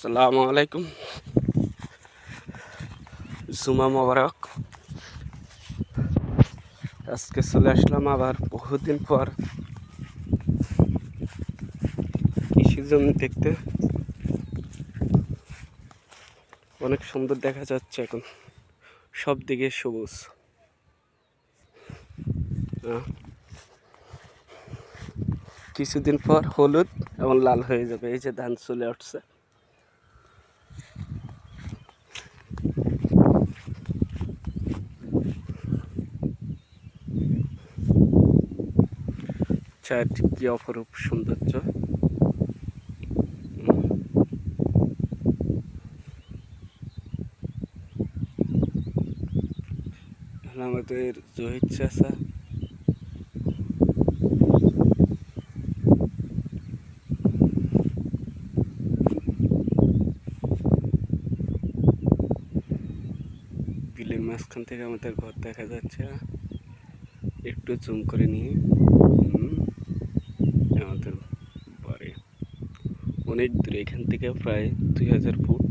আসসালামু আলাইকুম। জুমা মোবারক। আজকে চলে আসলাম আবার বহুদিন পর কৃষি জমি দেখতে। অনেক সুন্দর দেখা যাচ্ছে, এখন সব দিকে সবুজ। কিছুদিন পর হলুদ এবং লাল হয়ে যাবে। এই যে ধান চলে উঠছে। চারটি কি অপরূপ সৌন্দর্য। আমাদের জহির চাচা বিলের মাঝখান থেকে আমাদের ঘর দেখা যাচ্ছে। একটু জুম করে নিয়ে আমাদের বাড়ি অনেক দূরে, এখান থেকে প্রায় 2000 ফুট।